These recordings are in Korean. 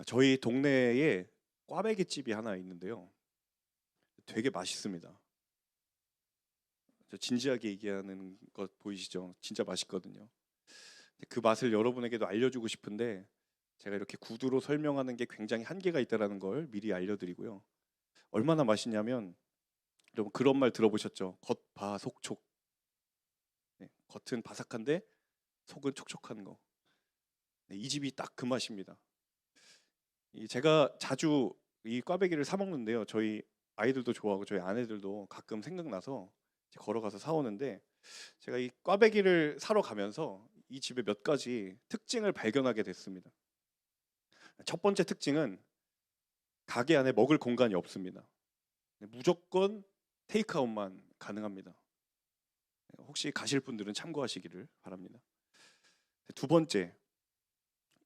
저희 동네에 꽈배기 집이 하나 있는데요. 되게 맛있습니다. 저 진지하게 얘기하는 것 보이시죠? 진짜 맛있거든요. 그 맛을 여러분에게도 알려주고 싶은데 제가 이렇게 구두로 설명하는 게 굉장히 한계가 있다는 걸 미리 알려드리고요. 얼마나 맛있냐면 여러분 그런 말 들어보셨죠? 겉바속촉. 네, 겉은 바삭한데 속은 촉촉한 거. 네, 이 집이 딱 그 맛입니다. 제가 자주 이 꽈배기를 사 먹는데요. 저희 아이들도 좋아하고 저희 아내들도 가끔 생각나서 이제 걸어가서 사 오는데 제가 이 꽈배기를 사러 가면서 이 집의 몇 가지 특징을 발견하게 됐습니다. 첫 번째 특징은 가게 안에 먹을 공간이 없습니다. 무조건 테이크아웃만 가능합니다. 혹시 가실 분들은 참고하시기를 바랍니다. 두 번째,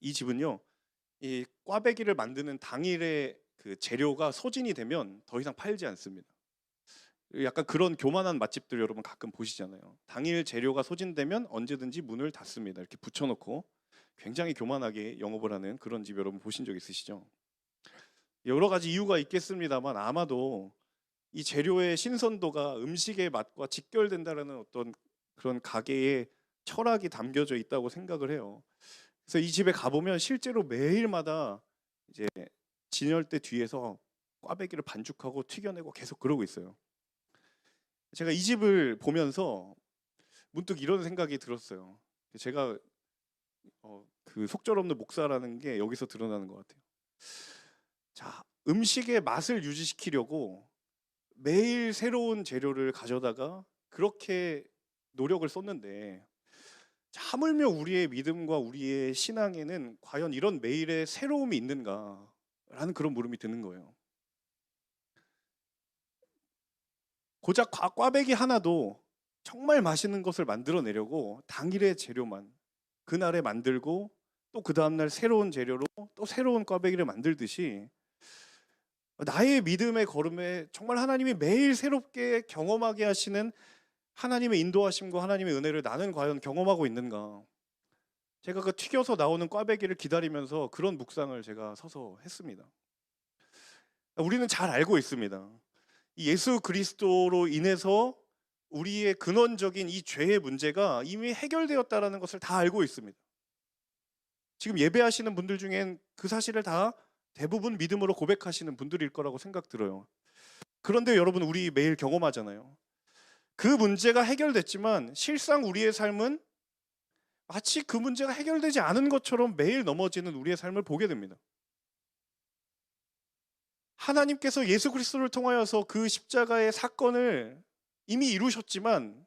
이 집은요, 이 꽈배기를 만드는 당일에 그 재료가 소진이 되면 더 이상 팔지 않습니다. 약간 그런 교만한 맛집들 여러분 가끔 보시잖아요. 당일 재료가 소진되면 언제든지 문을 닫습니다. 이렇게 붙여놓고 굉장히 교만하게 영업을 하는 그런 집 여러분 보신 적 있으시죠? 여러 가지 이유가 있겠습니다만 아마도 이 재료의 신선도가 음식의 맛과 직결된다는 어떤 그런 가게의 철학이 담겨져 있다고 생각을 해요. 그래서 이 집에 가보면 실제로 매일마다 이제 진열대 뒤에서 꽈배기를 반죽하고 튀겨내고 계속 그러고 있어요. 제가 이 집을 보면서 문득 이런 생각이 들었어요. 제가 그 속절없는 목사라는 게 여기서 드러나는 것 같아요. 자, 음식의 맛을 유지시키려고 매일 새로운 재료를 가져다가 그렇게 노력을 쏟는데 하물며 우리의 믿음과 우리의 신앙에는 과연 이런 매일의 새로움이 있는가라는 그런 물음이 드는 거예요. 고작 꽈배기 하나도 정말 맛있는 것을 만들어내려고 당일의 재료만 그날에 만들고 또 그 다음날 새로운 재료로 또 새로운 꽈배기를 만들듯이 나의 믿음의 걸음에 정말 하나님이 매일 새롭게 경험하게 하시는 하나님의 인도하심과 하나님의 은혜를 나는 과연 경험하고 있는가. 제가 그 튀겨서 나오는 꽈배기를 기다리면서 그런 묵상을 제가 서서 했습니다. 우리는 잘 알고 있습니다. 이 예수 그리스도로 인해서 우리의 근원적인 이 죄의 문제가 이미 해결되었다는 것을 다 알고 있습니다. 지금 예배하시는 분들 중엔 그 사실을 다 대부분 믿음으로 고백하시는 분들일 거라고 생각 들어요. 그런데 여러분 우리 매일 경험하잖아요. 그 문제가 해결됐지만 실상 우리의 삶은 마치 그 문제가 해결되지 않은 것처럼 매일 넘어지는 우리의 삶을 보게 됩니다. 하나님께서 예수 그리스도를 통하여서 그 십자가의 사건을 이미 이루셨지만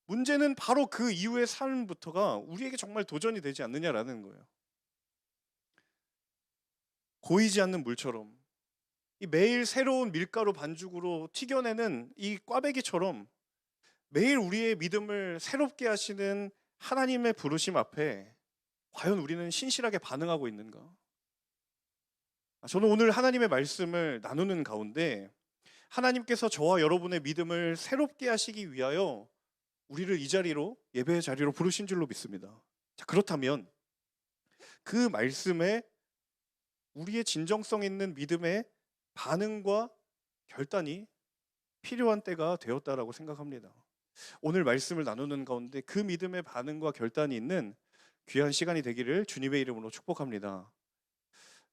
문제는 바로 그 이후의 삶부터가 우리에게 정말 도전이 되지 않느냐라는 거예요. 고이지 않는 물처럼 이 매일 새로운 밀가루 반죽으로 튀겨내는 이 꽈배기처럼 매일 우리의 믿음을 새롭게 하시는 하나님의 부르심 앞에 과연 우리는 신실하게 반응하고 있는가? 저는 오늘 하나님의 말씀을 나누는 가운데 하나님께서 저와 여러분의 믿음을 새롭게 하시기 위하여 우리를 이 자리로 예배의 자리로 부르신 줄로 믿습니다. 자, 그렇다면 그 말씀에 우리의 진정성 있는 믿음의 반응과 결단이 필요한 때가 되었다라고 생각합니다. 오늘 말씀을 나누는 가운데 그 믿음의 반응과 결단이 있는 귀한 시간이 되기를 주님의 이름으로 축복합니다.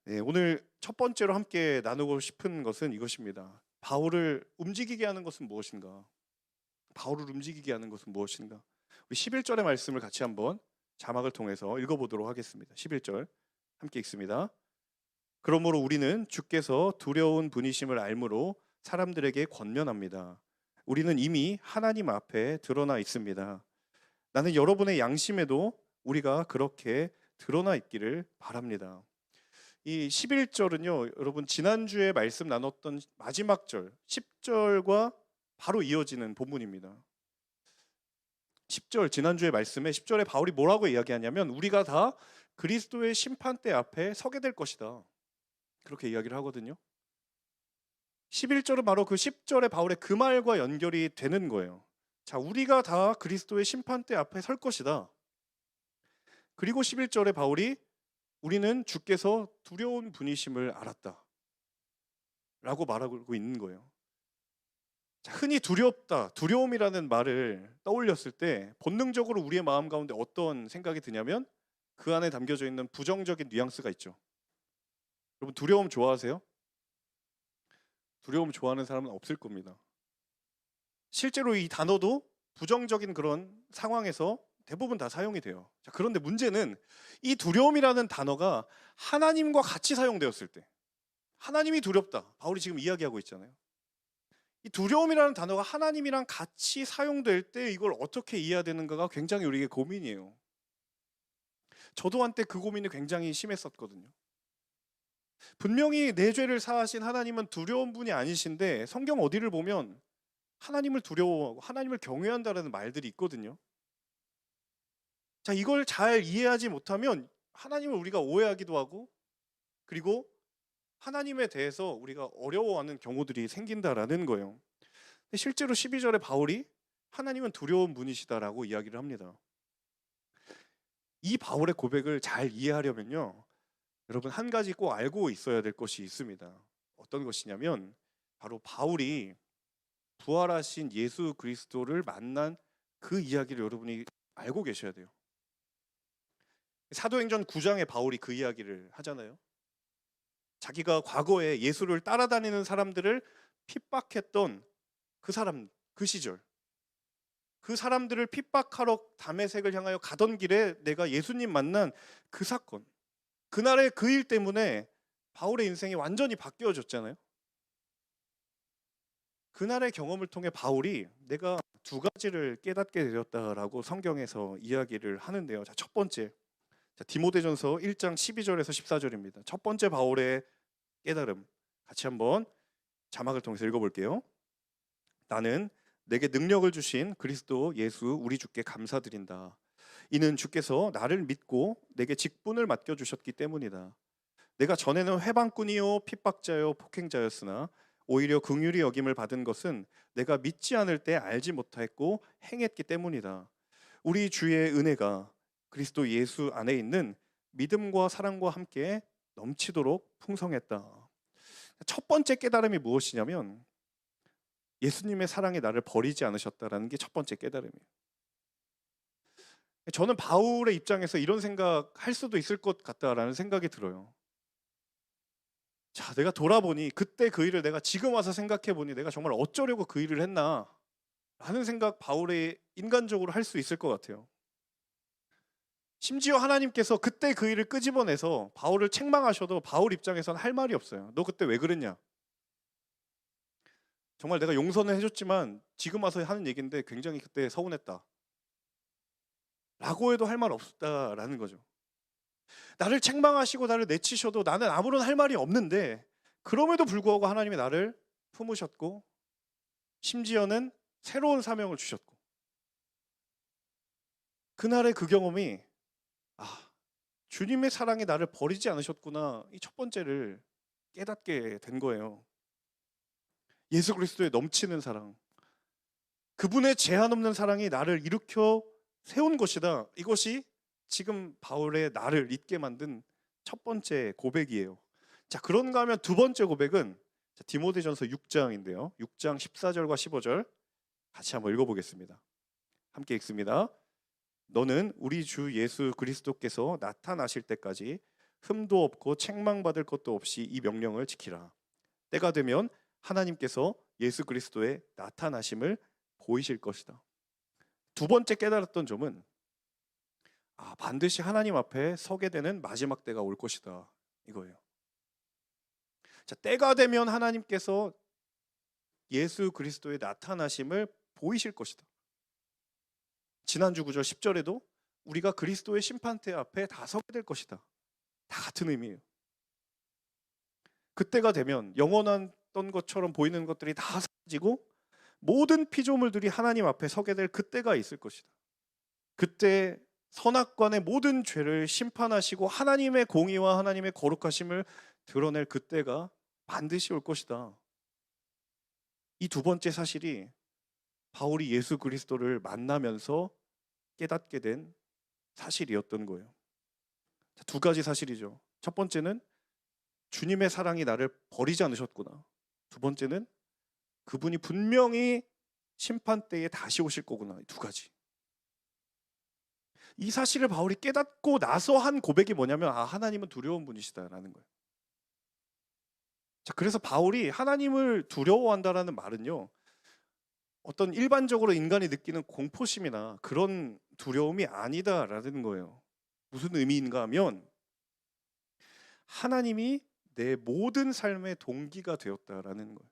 네, 오늘 첫 번째로 함께 나누고 싶은 것은 이것입니다. 바울을 움직이게 하는 것은 무엇인가? 바울을 움직이게 하는 것은 무엇인가? 우리 11절의 말씀을 같이 한번 자막을 통해서 읽어보도록 하겠습니다. 11절 함께 읽습니다. 그러므로 우리는 주께서 두려운 분이심을 알므로 사람들에게 권면합니다. 우리는 이미 하나님 앞에 드러나 있습니다. 나는 여러분의 양심에도 우리가 그렇게 드러나 있기를 바랍니다. 이 11절은요, 여러분 지난주에 말씀 나눴던 마지막 절 10절과 바로 이어지는 본문입니다. 10절 지난주의 말씀에 10절에 바울이 뭐라고 이야기하냐면 우리가 다 그리스도의 심판대 앞에 서게 될 것이다. 그렇게 이야기를 하거든요. 11절은 바로 그 10절의 바울의 그 말과 연결이 되는 거예요. 자, 우리가 다 그리스도의 심판대 앞에 설 것이다. 그리고 11절에 바울이 우리는 주께서 두려운 분이심을 알았다 라고 말하고 있는 거예요. 자, 흔히 두렵다, 두려움이라는 말을 떠올렸을 때 본능적으로 우리의 마음 가운데 어떤 생각이 드냐면 그 안에 담겨져 있는 부정적인 뉘앙스가 있죠. 여러분, 두려움 좋아하세요? 두려움 좋아하는 사람은 없을 겁니다. 실제로 이 단어도 부정적인 그런 상황에서 대부분 다 사용이 돼요. 자, 그런데 문제는 이 두려움이라는 단어가 하나님과 같이 사용되었을 때, 하나님이 두렵다, 바울이 지금 이야기하고 있잖아요. 이 두려움이라는 단어가 하나님이랑 같이 사용될 때 이걸 어떻게 이해해야 되는가가 굉장히 우리에게 고민이에요. 저도 한때 그 고민이 굉장히 심했었거든요. 분명히 내 죄를 사하신 하나님은 두려운 분이 아니신데 성경 어디를 보면 하나님을 두려워하고 하나님을 경외한다라는 말들이 있거든요. 자, 이걸 잘 이해하지 못하면 하나님을 우리가 오해하기도 하고, 그리고 하나님에 대해서 우리가 어려워하는 경우들이 생긴다라는 거예요. 근데 실제로 12절에 바울이 하나님은 두려운 분이시다라고 이야기를 합니다. 이 바울의 고백을 잘 이해하려면요, 여러분 한 가지 꼭 알고 있어야 될 것이 있습니다. 어떤 것이냐면 바로 바울이 부활하신 예수 그리스도를 만난 그 이야기를 여러분이 알고 계셔야 돼요. 사도행전 9장에 바울이 그 이야기를 하잖아요. 자기가 과거에 예수를 따라다니는 사람들을 핍박했던 그 사람, 그 시절, 그 사람들을 핍박하러 다메섹을 향하여 가던 길에 내가 예수님 만난 그 사건, 그날의 그 일 때문에 바울의 인생이 완전히 바뀌어졌잖아요. 그날의 경험을 통해 바울이 내가 두 가지를 깨닫게 되었다라고 성경에서 이야기를 하는데요. 자, 첫 번째, 디모데전서 1장 12절에서 14절입니다. 첫 번째 바울의 깨달음, 같이 한번 자막을 통해서 읽어볼게요. 나는 내게 능력을 주신 그리스도 예수 우리 주께 감사드린다. 이는 주께서 나를 믿고 내게 직분을 맡겨주셨기 때문이다. 내가 전에는 회방꾼이요 핍박자요 폭행자였으나 오히려 긍휼히 여김을 받은 것은 내가 믿지 않을 때 알지 못했고 행했기 때문이다. 우리 주의 은혜가 그리스도 예수 안에 있는 믿음과 사랑과 함께 넘치도록 풍성했다. 첫 번째 깨달음이 무엇이냐면 예수님의 사랑이 나를 버리지 않으셨다라는 게 첫 번째 깨달음이에요. 저는 바울의 입장에서 이런 생각할 수도 있을 것 같다라는 생각이 들어요. 자, 내가 돌아보니 그때 그 일을 내가 지금 와서 생각해 보니 내가 정말 어쩌려고 그 일을 했나 라는 생각 바울의 인간적으로 할 수 있을 것 같아요. 심지어 하나님께서 그때 그 일을 끄집어내서 바울을 책망하셔도 바울 입장에서는 할 말이 없어요. 너 그때 왜 그랬냐? 정말 내가 용서는 해줬지만 지금 와서 하는 얘기인데 굉장히 그때 서운했다 라고 해도 할 말 없다라는 거죠. 나를 책망하시고 나를 내치셔도 나는 아무런 할 말이 없는데 그럼에도 불구하고 하나님이 나를 품으셨고 심지어는 새로운 사명을 주셨고, 그날의 그 경험이 주님의 사랑이 나를 버리지 않으셨구나, 이 첫 번째를 깨닫게 된 거예요. 예수 그리스도의 넘치는 사랑, 그분의 제한 없는 사랑이 나를 일으켜 세운 것이다. 이것이 지금 바울의 나를 잊게 만든 첫 번째 고백이에요. 자, 그런가 하면 두 번째 고백은 디모데전서 6장인데요. 6장 14절과 15절 같이 한번 읽어보겠습니다. 함께 읽습니다. 너는 우리 주 예수 그리스도께서 나타나실 때까지 흠도 없고 책망받을 것도 없이 이 명령을 지키라. 때가 되면 하나님께서 예수 그리스도의 나타나심을 보이실 것이다. 두 번째 깨달았던 점은 반드시 하나님 앞에 서게 되는 마지막 때가 올 것이다, 이거예요. 자, 때가 되면 하나님께서 예수 그리스도의 나타나심을 보이실 것이다. 지난주 구절 10절에도 우리가 그리스도의 심판대 앞에 다 서게 될 것이다. 다 같은 의미예요. 그때가 되면 영원했던 것처럼 보이는 것들이 다 사라지고 모든 피조물들이 하나님 앞에 서게 될 그때가 있을 것이다. 그때 선악관의 모든 죄를 심판하시고 하나님의 공의와 하나님의 거룩하심을 드러낼 그때가 반드시 올 것이다. 이 두 번째 사실이 바울이 예수 그리스도를 만나면서 깨닫게 된 사실이었던 거예요. 두 가지 사실이죠. 첫 번째는 주님의 사랑이 나를 버리지 않으셨구나. 두 번째는 그분이 분명히 심판 때에 다시 오실 거구나. 두 가지. 이 사실을 바울이 깨닫고 나서 한 고백이 뭐냐면 하나님은 두려운 분이시다라는 거예요. 자, 그래서 바울이 하나님을 두려워한다라는 말은요, 어떤 일반적으로 인간이 느끼는 공포심이나 그런 두려움이 아니다라는 거예요. 무슨 의미인가 하면 하나님이 내 모든 삶의 동기가 되었다라는 거예요.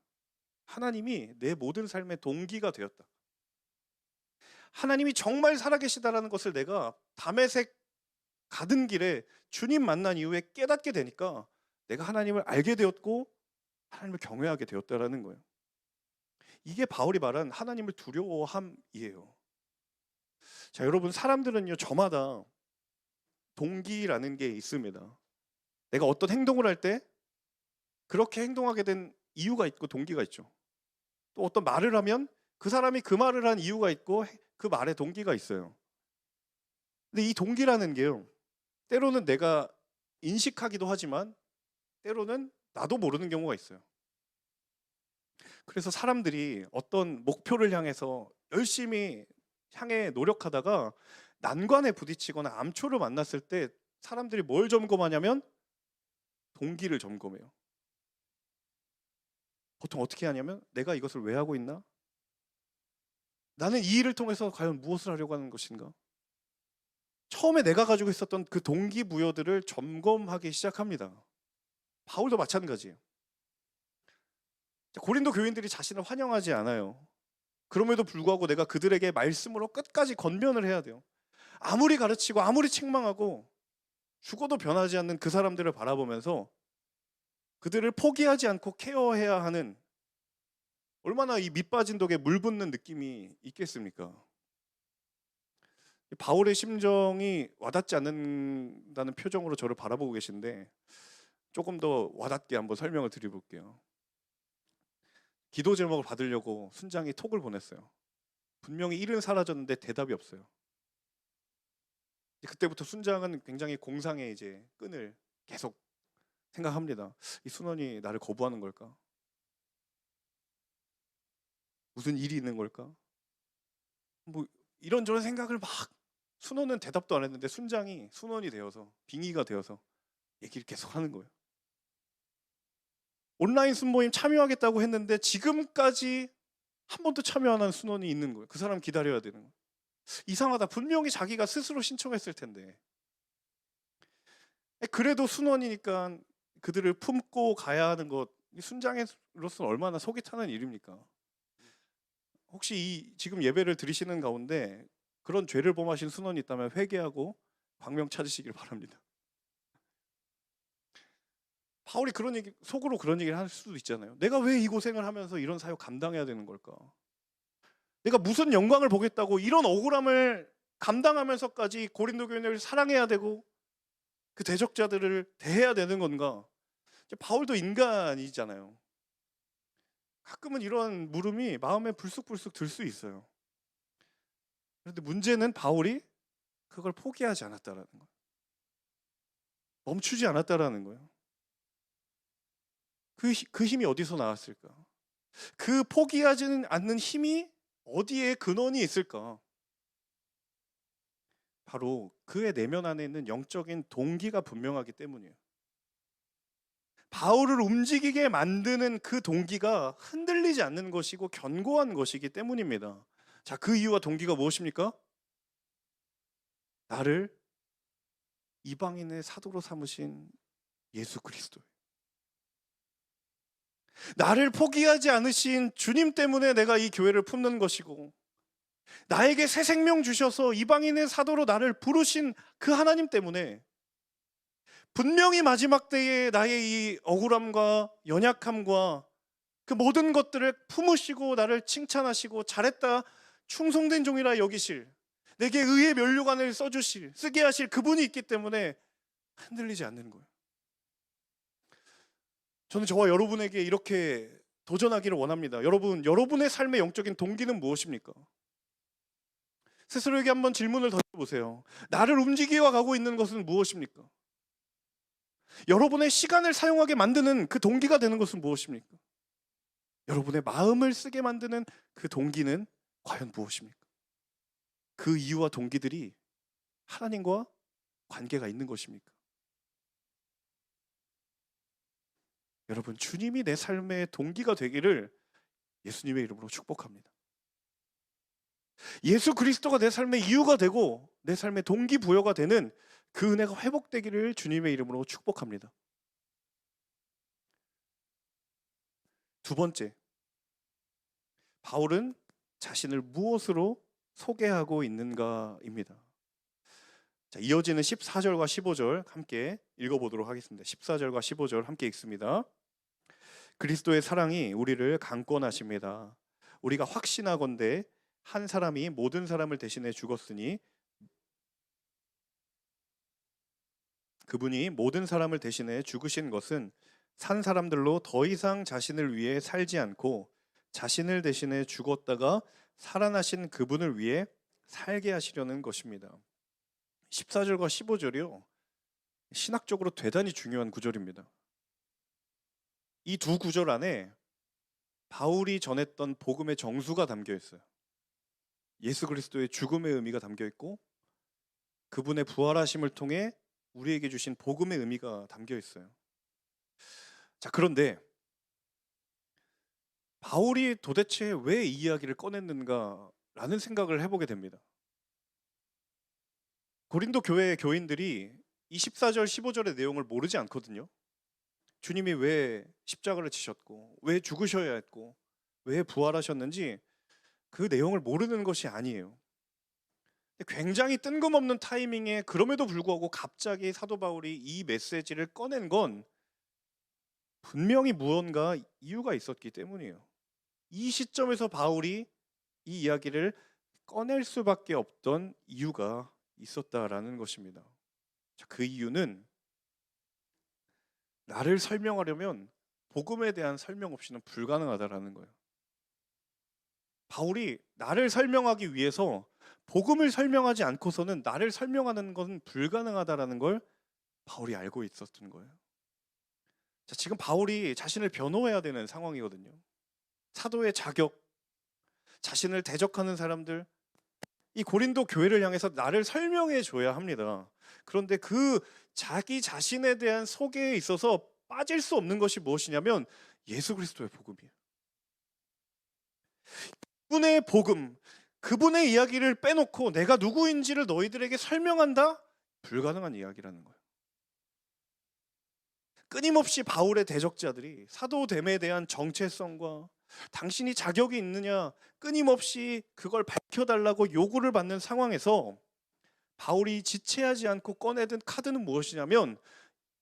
하나님이 내 모든 삶의 동기가 되었다. 하나님이 정말 살아계시다라는 것을 내가 다메섹 가던 길에 주님 만난 이후에 깨닫게 되니까 내가 하나님을 알게 되었고 하나님을 경외하게 되었다라는 거예요. 이게 바울이 말한 하나님을 두려워함이에요. 자, 여러분, 사람들은요, 저마다 동기라는 게 있습니다. 내가 어떤 행동을 할 때 그렇게 행동하게 된 이유가 있고 동기가 있죠. 또 어떤 말을 하면 그 사람이 그 말을 한 이유가 있고 그 말에 동기가 있어요. 근데 이 동기라는 게요, 때로는 내가 인식하기도 하지만 때로는 나도 모르는 경우가 있어요. 그래서 사람들이 어떤 목표를 향해서 열심히 향해 노력하다가 난관에 부딪히거나 암초를 만났을 때 사람들이 뭘 점검하냐면 동기를 점검해요. 보통 어떻게 하냐면 내가 이것을 왜 하고 있나? 나는 이 일을 통해서 과연 무엇을 하려고 하는 것인가? 처음에 내가 가지고 있었던 그 동기부여들을 점검하기 시작합니다. 바울도 마찬가지예요. 고린도 교인들이 자신을 환영하지 않아요. 그럼에도 불구하고 내가 그들에게 말씀으로 끝까지 권면을 해야 돼요. 아무리 가르치고 아무리 책망하고 죽어도 변하지 않는 그 사람들을 바라보면서 그들을 포기하지 않고 케어해야 하는, 얼마나 이 밑빠진 독에 물 붓는 느낌이 있겠습니까? 바울의 심정이 와닿지 않는다는 표정으로 저를 바라보고 계신데 조금 더 와닿게 한번 설명을 드려볼게요. 기도 제목을 받으려고 순장이 톡을 보냈어요. 분명히 일은 사라졌는데 대답이 없어요. 그때부터 순장은 굉장히 공상의 이제 끈을 계속 생각합니다. 이 순원이 나를 거부하는 걸까? 무슨 일이 있는 걸까? 뭐 이런저런 생각을 막, 순원은 대답도 안 했는데 순장이 순원이 되어서 빙의가 되어서 얘기를 계속 하는 거예요. 온라인 순모임 참여하겠다고 했는데 지금까지 한 번도 참여 안 한 순원이 있는 거예요. 그 사람 기다려야 되는 거예요. 이상하다. 분명히 자기가 스스로 신청했을 텐데. 그래도 순원이니까 그들을 품고 가야 하는 것, 순장으로서는 얼마나 속이 타는 일입니까? 혹시 이 지금 예배를 드리시는 가운데 그런 죄를 범하신 순원이 있다면 회개하고 광명 찾으시길 바랍니다. 바울이 그런 얘기, 속으로 그런 얘기를 할 수도 있잖아요. 내가 왜 이 고생을 하면서 이런 사역 감당해야 되는 걸까? 내가 무슨 영광을 보겠다고 이런 억울함을 감당하면서까지 고린도 교인을 사랑해야 되고 그 대적자들을 대해야 되는 건가? 바울도 인간이잖아요. 가끔은 이런 물음이 마음에 불쑥불쑥 들 수 있어요. 그런데 문제는 바울이 그걸 포기하지 않았다라는 거예요. 멈추지 않았다라는 거예요. 그 힘이 어디서 나왔을까? 그 포기하지는 않는 힘이 어디에 근원이 있을까? 바로 그의 내면 안에 있는 영적인 동기가 분명하기 때문이에요. 바울을 움직이게 만드는 그 동기가 흔들리지 않는 것이고 견고한 것이기 때문입니다. 자, 그 이유와 동기가 무엇입니까? 나를 이방인의 사도로 삼으신 예수 그리스도예요. 나를 포기하지 않으신 주님 때문에 내가 이 교회를 품는 것이고, 나에게 새 생명 주셔서 이방인의 사도로 나를 부르신 그 하나님 때문에 분명히 마지막 때에 나의 이 억울함과 연약함과 그 모든 것들을 품으시고 나를 칭찬하시고 잘했다, 충성된 종이라 여기실, 내게 의의 면류관을 쓰게 하실 그분이 있기 때문에 흔들리지 않는 거예요. 저는 저와 여러분에게 이렇게 도전하기를 원합니다. 여러분의 삶의 영적인 동기는 무엇입니까? 스스로에게 한번 질문을 던져보세요. 나를 움직이어 가고 있는 것은 무엇입니까? 여러분의 시간을 사용하게 만드는 그 동기가 되는 것은 무엇입니까? 여러분의 마음을 쓰게 만드는 그 동기는 과연 무엇입니까? 그 이유와 동기들이 하나님과 관계가 있는 것입니까? 여러분, 주님이 내 삶의 동기가 되기를 예수님의 이름으로 축복합니다. 예수 그리스도가 내 삶의 이유가 되고 내 삶의 동기부여가 되는 그 은혜가 회복되기를 주님의 이름으로 축복합니다. 두 번째, 바울은 자신을 무엇으로 소개하고 있는가입니다. 자, 이어지는 14절과 15절 함께 읽어보도록 하겠습니다. 14절과 15절 함께 읽습니다. 그리스도의 사랑이 우리를 강권하십니다. 우리가 확신하건대 한 사람이 모든 사람을 대신해 죽었으니 그분이 모든 사람을 대신해 죽으신 것은 산 사람들로 더 이상 자신을 위해 살지 않고 자신을 대신해 죽었다가 살아나신 그분을 위해 살게 하시려는 것입니다. 14절과 15절이요. 신학적으로 대단히 중요한 구절입니다. 이 두 구절 안에 바울이 전했던 복음의 정수가 담겨 있어요. 예수 그리스도의 죽음의 의미가 담겨 있고 그분의 부활하심을 통해 우리에게 주신 복음의 의미가 담겨 있어요. 자, 그런데 바울이 도대체 왜 이 이야기를 꺼냈는가라는 생각을 해보게 됩니다. 고린도 교회의 교인들이 이 14절, 15절의 내용을 모르지 않거든요. 주님이 왜 십자가를 지셨고 왜 죽으셔야 했고 왜 부활하셨는지 그 내용을 모르는 것이 아니에요. 굉장히 뜬금없는 타이밍에 그럼에도 불구하고 갑자기 사도 바울이 이 메시지를 꺼낸 건 분명히 무언가 이유가 있었기 때문이에요. 이 시점에서 바울이 이 이야기를 꺼낼 수밖에 없던 이유가 있었다라는 것입니다. 그 이유는 나를 설명하려면 복음에 대한 설명 없이는 불가능하다라는 거예요. 바울이 나를 설명하기 위해서 복음을 설명하지 않고서는 나를 설명하는 건 불가능하다라는 걸 바울이 알고 있었던 거예요. 자, 지금 바울이 자신을 변호해야 되는 상황이거든요. 사도의 자격, 자신을 대적하는 사람들, 이 고린도 교회를 향해서 나를 설명해 줘야 합니다. 그런데 그 자기 자신에 대한 소개에 있어서 빠질 수 없는 것이 무엇이냐면 예수 그리스도의 복음이에요. 그분의 복음, 그분의 이야기를 빼놓고 내가 누구인지를 너희들에게 설명한다? 불가능한 이야기라는 거예요. 끊임없이 바울의 대적자들이 사도됨에 대한 정체성과 당신이 자격이 있느냐 끊임없이 그걸 밝혀달라고 요구를 받는 상황에서 바울이 지체하지 않고 꺼내든 카드는 무엇이냐면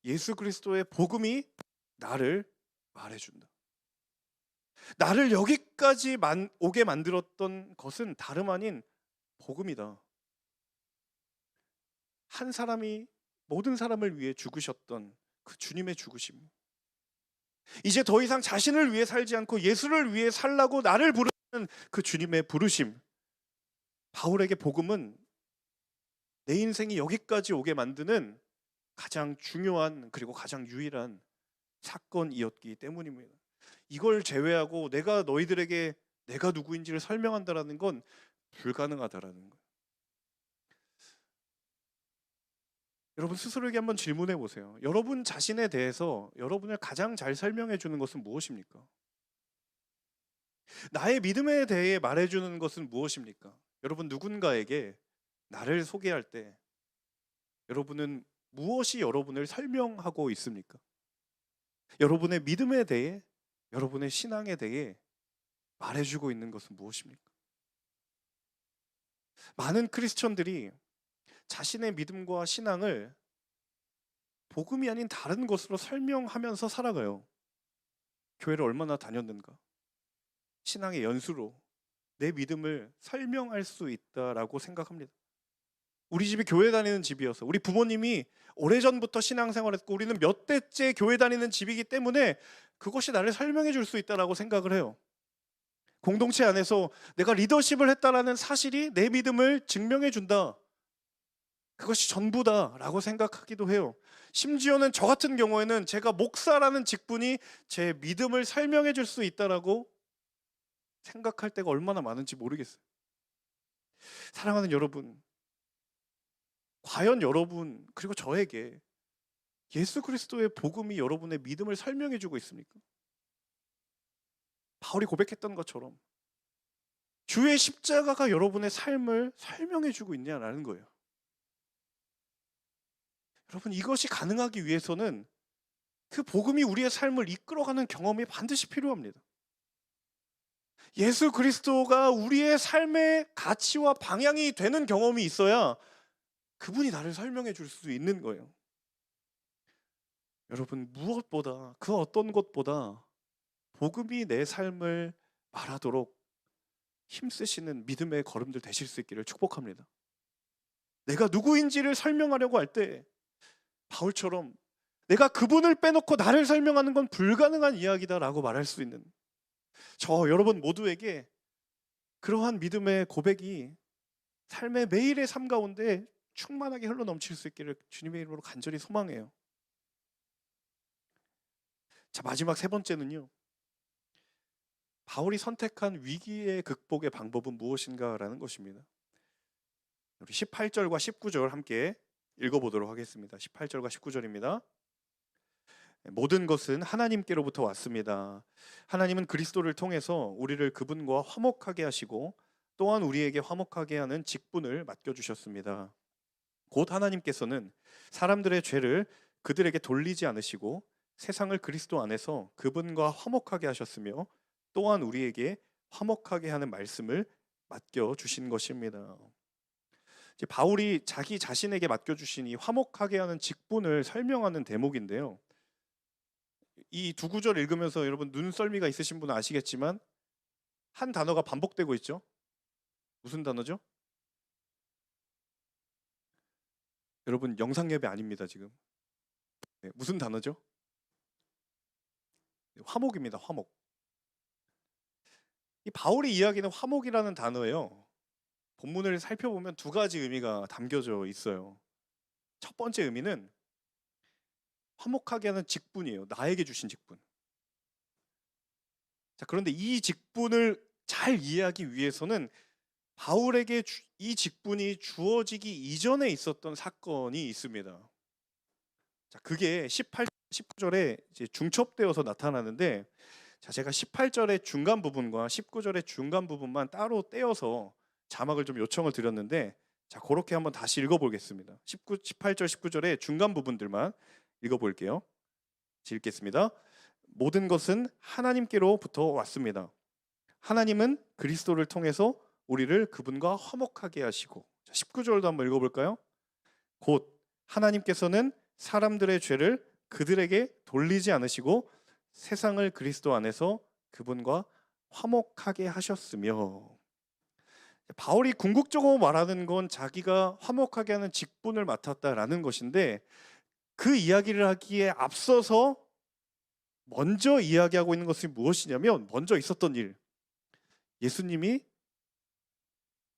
예수 그리스도의 복음이 나를 말해준다. 나를 여기까지 오게 만들었던 것은 다름 아닌 복음이다. 한 사람이 모든 사람을 위해 죽으셨던 그 주님의 죽으심, 이제 더 이상 자신을 위해 살지 않고 예수를 위해 살라고 나를 부르는 그 주님의 부르심, 바울에게 복음은 내 인생이 여기까지 오게 만드는 가장 중요한 그리고 가장 유일한 사건이었기 때문입니다. 이걸 제외하고 내가 너희들에게 내가 누구인지를 설명한다라는 건 불가능하다라는 거예요. 여러분 스스로에게 한번 질문해 보세요. 여러분 자신에 대해서 여러분을 가장 잘 설명해 주는 것은 무엇입니까? 나의 믿음에 대해 말해 주는 것은 무엇입니까? 여러분 누군가에게 나를 소개할 때 여러분은 무엇이 여러분을 설명하고 있습니까? 여러분의 믿음에 대해, 여러분의 신앙에 대해 말해주고 있는 것은 무엇입니까? 많은 크리스천들이 자신의 믿음과 신앙을 복음이 아닌 다른 것으로 설명하면서 살아가요. 교회를 얼마나 다녔는가? 신앙의 연수로 내 믿음을 설명할 수 있다라고 생각합니다. 우리 집이 교회 다니는 집이어서 우리 부모님이 오래전부터 신앙생활했고 우리는 몇 대째 교회 다니는 집이기 때문에 그것이 나를 설명해 줄 수 있다라고 생각을 해요. 공동체 안에서 내가 리더십을 했다라는 사실이 내 믿음을 증명해 준다. 그것이 전부다라고 생각하기도 해요. 심지어는 저 같은 경우에는 제가 목사라는 직분이 제 믿음을 설명해 줄 수 있다라고 생각할 때가 얼마나 많은지 모르겠어요. 사랑하는 여러분, 과연 여러분 그리고 저에게 예수 그리스도의 복음이 여러분의 믿음을 설명해 주고 있습니까? 바울이 고백했던 것처럼 주의 십자가가 여러분의 삶을 설명해 주고 있냐라는 거예요. 여러분, 이것이 가능하기 위해서는 그 복음이 우리의 삶을 이끌어가는 경험이 반드시 필요합니다. 예수 그리스도가 우리의 삶의 가치와 방향이 되는 경험이 있어야 그분이 나를 설명해 줄 수 있는 거예요. 여러분, 무엇보다 그 어떤 것보다 복음이 내 삶을 말하도록 힘쓰시는 믿음의 걸음들 되실 수 있기를 축복합니다. 내가 누구인지를 설명하려고 할 때 바울처럼 내가 그분을 빼놓고 나를 설명하는 건 불가능한 이야기다라고 말할 수 있는, 저 여러분 모두에게 그러한 믿음의 고백이 삶의 매일의 삶 가운데 충만하게 흘러넘칠 수 있기를 주님의 이름으로 간절히 소망해요. 자, 마지막 세 번째는요, 바울이 선택한 위기의 극복의 방법은 무엇인가라는 것입니다. 우리 18절과 19절 함께 읽어보도록 하겠습니다. 18절과 19절입니다. 모든 것은 하나님께로부터 왔습니다. 하나님은 그리스도를 통해서 우리를 그분과 화목하게 하시고 또한 우리에게 화목하게 하는 직분을 맡겨주셨습니다. 곧 하나님께서는 사람들의 죄를 그들에게 돌리지 않으시고 세상을 그리스도 안에서 그분과 화목하게 하셨으며 또한 우리에게 화목하게 하는 말씀을 맡겨주신 것입니다. 이제 바울이 자기 자신에게 맡겨주신 이 화목하게 하는 직분을 설명하는 대목인데요. 이 두 구절 읽으면서 여러분 눈썰미가 있으신 분은 아시겠지만 한 단어가 반복되고 있죠. 무슨 단어죠? 여러분, 영상 예배 아닙니다 지금. 네, 무슨 단어죠? 화목입니다. 화목. 이 바울이 이야기는 화목이라는 단어예요. 본문을 살펴보면 두 가지 의미가 담겨져 있어요. 첫 번째 의미는 화목하게 하는 직분이에요. 나에게 주신 직분. 자, 그런데 이 직분을 잘 이해하기 위해서는 바울에게 이 직분이 주어지기 이전에 있었던 사건이 있습니다. 자, 그게 18, 19절에 이제 중첩되어서 나타나는데, 자, 제가 18절의 중간 부분과 19절의 중간 부분만 따로 떼어서 자막을 좀 요청을 드렸는데, 자, 그렇게 한번 다시 읽어보겠습니다. 18절, 19절의 중간 부분들만 읽어볼게요. 읽겠습니다. 모든 것은 하나님께로부터 왔습니다. 하나님은 그리스도를 통해서 우리를 그분과 화목하게 하시고, 자, 19절도 한번 읽어볼까요? 곧 하나님께서는 사람들의 죄를 그들에게 돌리지 않으시고 세상을 그리스도 안에서 그분과 화목하게 하셨으며, 바울이 궁극적으로 말하는 건 자기가 화목하게 하는 직분을 맡았다라는 것인데, 그 이야기를 하기에 앞서서 먼저 이야기하고 있는 것이 무엇이냐면, 먼저 있었던 일, 예수님이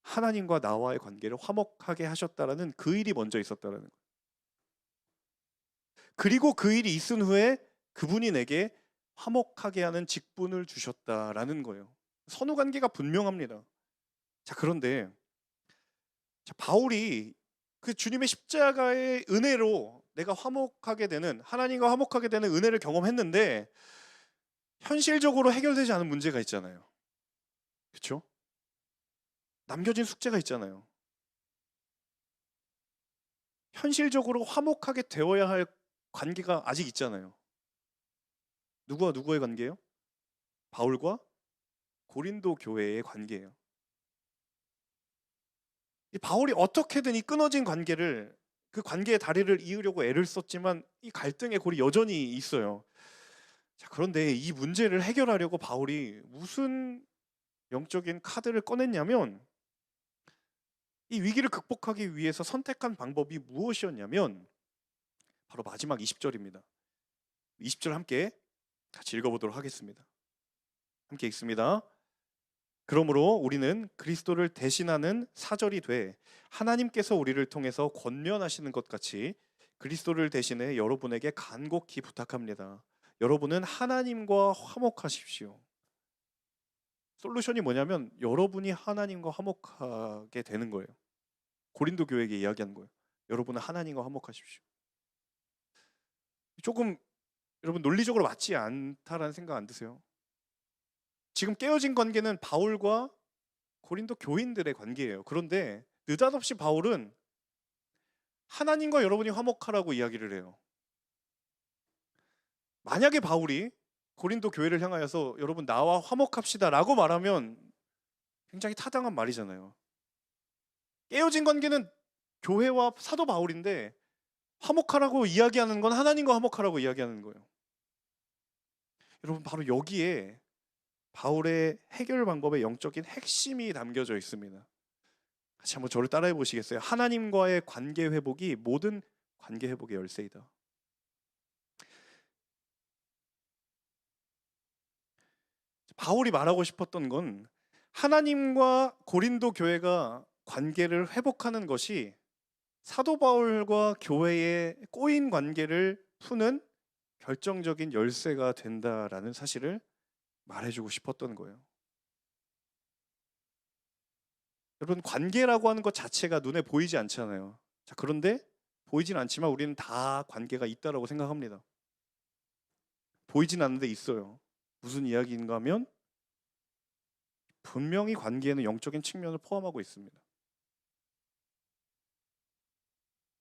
하나님과 나와의 관계를 화목하게 하셨다라는 그 일이 먼저 있었다라는 거예요. 그리고 그 일이 있은 후에 그분이 내게 화목하게 하는 직분을 주셨다라는 거예요. 선후 관계가 분명합니다. 자, 그런데 바울이 그 주님의 십자가의 은혜로 내가 화목하게 되는, 하나님과 화목하게 되는 은혜를 경험했는데 현실적으로 해결되지 않은 문제가 있잖아요. 그렇죠? 남겨진 숙제가 있잖아요. 현실적으로 화목하게 되어야 할 관계가 아직 있잖아요. 누구와 누구의 관계예요? 바울과 고린도 교회의 관계예요. 이 바울이 어떻게든 이 끊어진 관계를, 그 관계의 다리를 이으려고 애를 썼지만 이 갈등의 골이 여전히 있어요. 자, 그런데 이 문제를 해결하려고 바울이 무슨 영적인 카드를 꺼냈냐면, 이 위기를 극복하기 위해서 선택한 방법이 무엇이었냐면 바로 마지막 20절입니다. 20절 함께 같이 읽어보도록 하겠습니다. 함께 읽습니다. 그러므로 우리는 그리스도를 대신하는 사절이 돼 하나님께서 우리를 통해서 권면하시는 것 같이 그리스도를 대신해 여러분에게 간곡히 부탁합니다. 여러분은 하나님과 화목하십시오. 솔루션이 뭐냐면 여러분이 하나님과 화목하게 되는 거예요. 고린도 교회에게 이야기하는 거예요. 여러분은 하나님과 화목하십시오. 조금 여러분 논리적으로 맞지 않다라는 생각 안 드세요? 지금 깨어진 관계는 바울과 고린도 교인들의 관계예요. 그런데 느닷없이 바울은 하나님과 여러분이 화목하라고 이야기를 해요. 만약에 바울이 고린도 교회를 향하여서 여러분 나와 화목합시다 라고 말하면 굉장히 타당한 말이잖아요. 깨어진 관계는 교회와 사도 바울인데 화목하라고 이야기하는 건 하나님과 화목하라고 이야기하는 거예요. 여러분 바로 여기에 바울의 해결 방법의 영적인 핵심이 담겨져 있습니다. 같이 한번 저를 따라해 보시겠어요? 하나님과의 관계 회복이 모든 관계 회복의 열쇠이다. 바울이 말하고 싶었던 건 하나님과 고린도 교회가 관계를 회복하는 것이 사도 바울과 교회의 꼬인 관계를 푸는 결정적인 열쇠가 된다라는 사실을 말해주고 싶었던 거예요. 여러분 관계라고 하는 것 자체가 눈에 보이지 않잖아요. 자, 그런데 보이진 않지만 우리는 다 관계가 있다라고 생각합니다. 보이진 않는데 있어요. 무슨 이야기인가 하면 분명히 관계에는 영적인 측면을 포함하고 있습니다.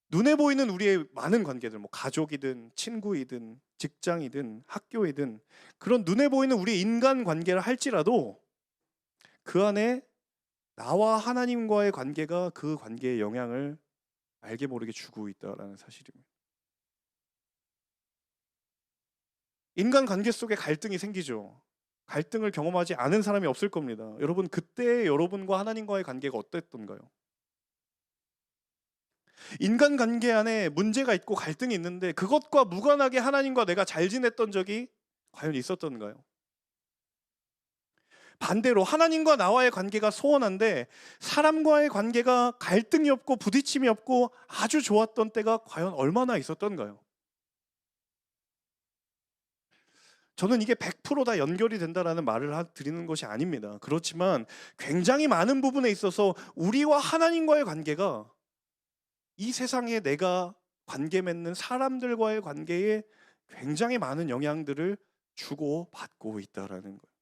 눈에 보이는 우리의 많은 관계들, 뭐 가족이든 친구이든 직장이든 학교이든 그런 눈에 보이는 우리 인간 관계를 할지라도 그 안에 나와 하나님과의 관계가 그 관계에 영향을 알게 모르게 주고 있다라는 사실입니다. 인간 관계 속에 갈등이 생기죠. 갈등을 경험하지 않은 사람이 없을 겁니다. 여러분 그때 여러분과 하나님과의 관계가 어땠던가요? 인간관계 안에 문제가 있고 갈등이 있는데 그것과 무관하게 하나님과 내가 잘 지냈던 적이 과연 있었던가요? 반대로 하나님과 나와의 관계가 소원한데 사람과의 관계가 갈등이 없고 부딪힘이 없고 아주 좋았던 때가 과연 얼마나 있었던가요? 저는 이게 100%다 연결이 된다라는 말을 드리는 것이 아닙니다. 그렇지만 굉장히 많은 부분에 있어서 우리와 하나님과의 관계가 이 세상에 내가 관계 맺는 사람들과의 관계에 굉장히 많은 영향들을 주고 받고 있다라는 거예요.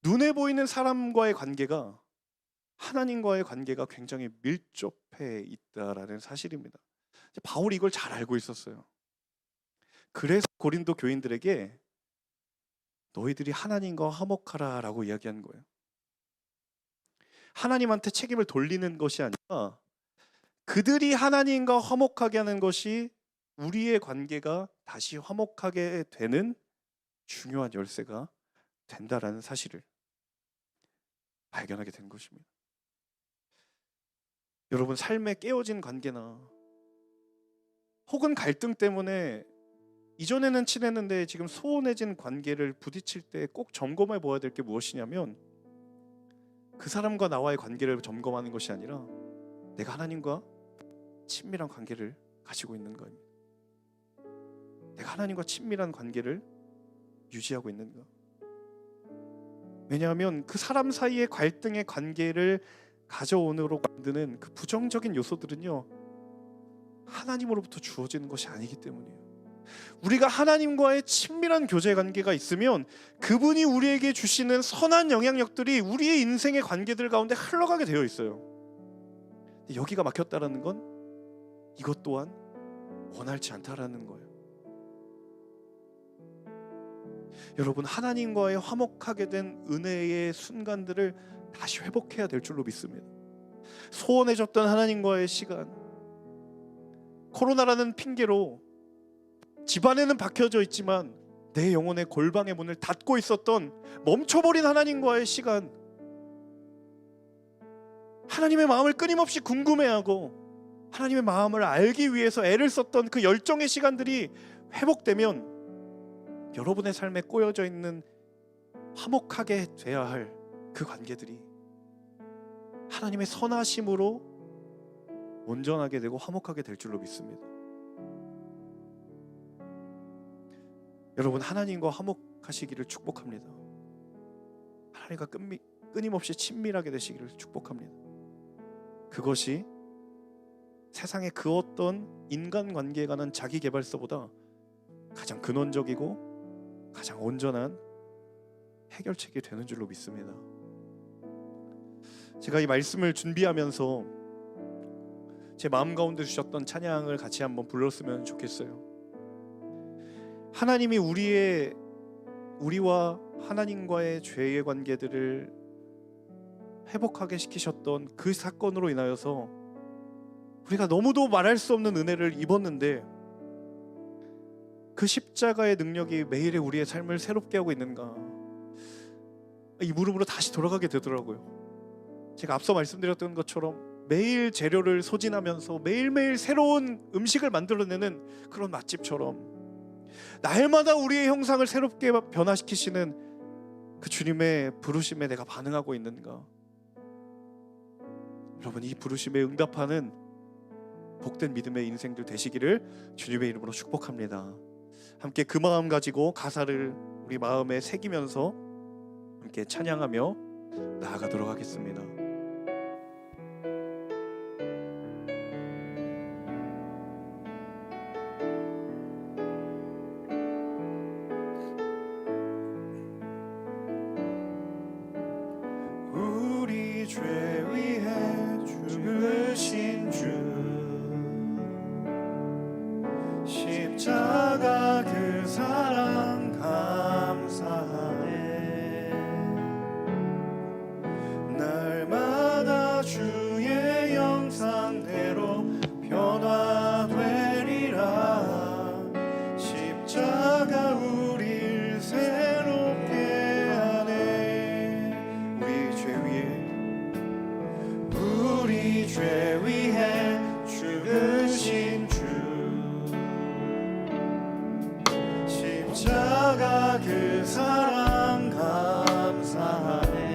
눈에 보이는 사람과의 관계가 하나님과의 관계가 굉장히 밀접해 있다라는 사실입니다. 바울이 이걸 잘 알고 있었어요. 그래서 고린도 교인들에게 너희들이 하나님과 화목하라라고 이야기한 거예요. 하나님한테 책임을 돌리는 것이 아니라 그들이 하나님과 화목하게 하는 것이 우리의 관계가 다시 화목하게 되는 중요한 열쇠가 된다라는 사실을 발견하게 된 것입니다. 여러분 삶에 깨어진 관계나 혹은 갈등 때문에 이전에는 친했는데 지금 소원해진 관계를 부딪힐 때 꼭 점검해 보아야 될 게 무엇이냐면 그 사람과 나와의 관계를 점검하는 것이 아니라 내가 하나님과 친밀한 관계를 가지고 있는 거입니다. 내가 하나님과 친밀한 관계를 유지하고 있는가? 왜냐하면 그 사람 사이의 갈등의 관계를 가져오므로 만드는 그 부정적인 요소들은요 하나님으로부터 주어지는 것이 아니기 때문이에요. 우리가 하나님과의 친밀한 교제 관계가 있으면 그분이 우리에게 주시는 선한 영향력들이 우리의 인생의 관계들 가운데 흘러가게 되어 있어요. 여기가 막혔다라는 건 이것 또한 원활치 않다라는 거예요. 여러분 하나님과의 화목하게 된 은혜의 순간들을 다시 회복해야 될 줄로 믿습니다. 소원해졌던 하나님과의 시간, 코로나라는 핑계로 집안에는 박혀져 있지만 내 영혼의 골방의 문을 닫고 있었던 멈춰버린 하나님과의 시간, 하나님의 마음을 끊임없이 궁금해하고 하나님의 마음을 알기 위해서 애를 썼던 그 열정의 시간들이 회복되면 여러분의 삶에 꼬여져 있는 화목하게 돼야 할 그 관계들이 하나님의 선하심으로 온전하게 되고 화목하게 될 줄로 믿습니다. 여러분, 하나님과 화목하시기를 축복합니다. 하나님과 끊임없이 친밀하게 되시기를 축복합니다. 그것이 세상의 그 어떤 인간관계에 관한 자기계발서보다 가장 근원적이고 가장 온전한 해결책이 되는 줄로 믿습니다. 제가 이 말씀을 준비하면서 제 마음 가운데 주셨던 찬양을 같이 한번 불렀으면 좋겠어요. 하나님이 우리와 하나님과의 죄의 관계들을 회복하게 시키셨던 그 사건으로 인하여서 우리가 너무도 말할 수 없는 은혜를 입었는데, 그 십자가의 능력이 매일의 우리의 삶을 새롭게 하고 있는가, 이 물음으로 다시 돌아가게 되더라고요. 제가 앞서 말씀드렸던 것처럼 매일 재료를 소진하면서 매일매일 새로운 음식을 만들어내는 그런 맛집처럼 날마다 우리의 형상을 새롭게 변화시키시는 그 주님의 부르심에 내가 반응하고 있는가. 여러분, 이 부르심에 응답하는 복된 믿음의 인생들 되시기를 주님의 이름으로 축복합니다. 함께 그 마음 가지고 가사를 우리 마음에 새기면서 함께 찬양하며 나아가도록 하겠습니다. 우리 죄 위해 죽으신 주, 십자가 그 사랑 감사하네. 날마다 주의 형상대로 변화되리라. 십자가 우릴 새롭게 하네. 우리 죄 위해 죽으신 주, 십자가 그 사랑 감사하네.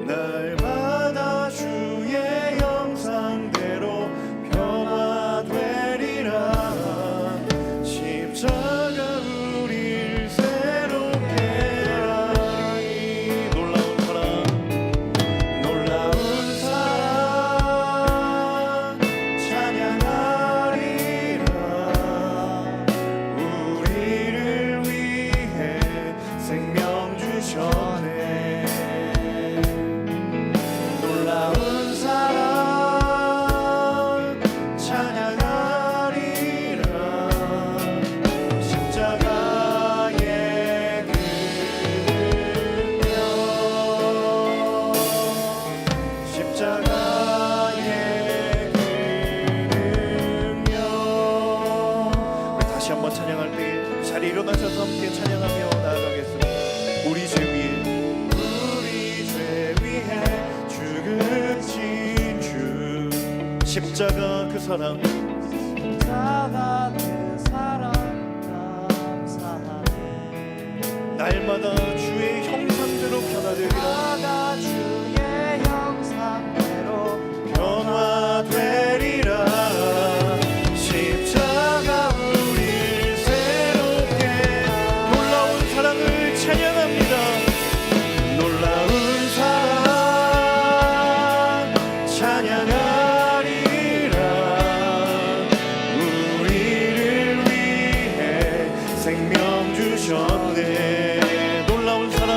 날마다 주의 형상대로 변화되리라. 십자가 우릴 새롭게 하니. 놀라운 사랑 찬양하리라. 우리를 위해 생명 주셨네. 놀라운 사랑 찬양하리라. 십자가의 그 능력, 십자가의 그 능력. 우리 다시 한번 찬양할 때 자리에 일어나셔서 함께 찬양하며 나아가겠습니다. 우리 죄 위해 죽으신 주, 십자가 그 사랑 감사하네. 날마다 주의 형상대로 변화되리라. 십자가 우릴 새롭게. 놀라운 사랑을 찬양합니다. 놀라운 사랑 찬양하리라. 우리를 위해 생명 주셨네. 놀라운 사랑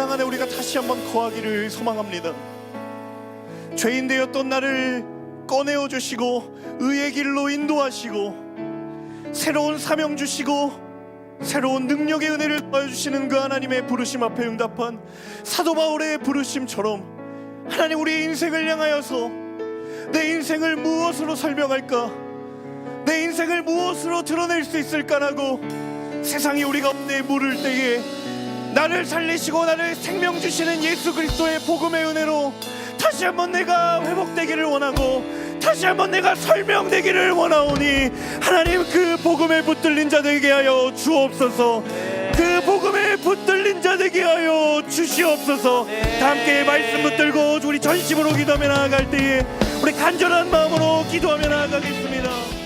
사랑 안에 우리가 다시 한번 거하기를 소망합니다. 죄인 되었던 나를 꺼내어 주시고 의의 길로 인도하시고 새로운 사명 주시고 새로운 능력의 은혜를 더해주시는 그 하나님의 부르심 앞에 응답한 사도 바울의 부르심처럼 하나님, 우리의 인생을 향하여서 내 인생을 무엇으로 설명할까, 내 인생을 무엇으로 드러낼 수 있을까라고 세상이 우리 가운데 물을 때에 나를 살리시고 나를 생명 주시는 예수 그리스도의 복음의 은혜로 다시 한번 내가 회복되기를 원하고 다시 한번 내가 설명되기를 원하오니 하나님, 그 복음에 붙들린 자 되게 하여 주옵소서. 그 복음에 붙들린 자 되게 하여 주시옵소서. 다 함께 말씀 붙들고 우리 전심으로 기도하며 나아갈 때에 우리 간절한 마음으로 기도하며 나아가겠습니다.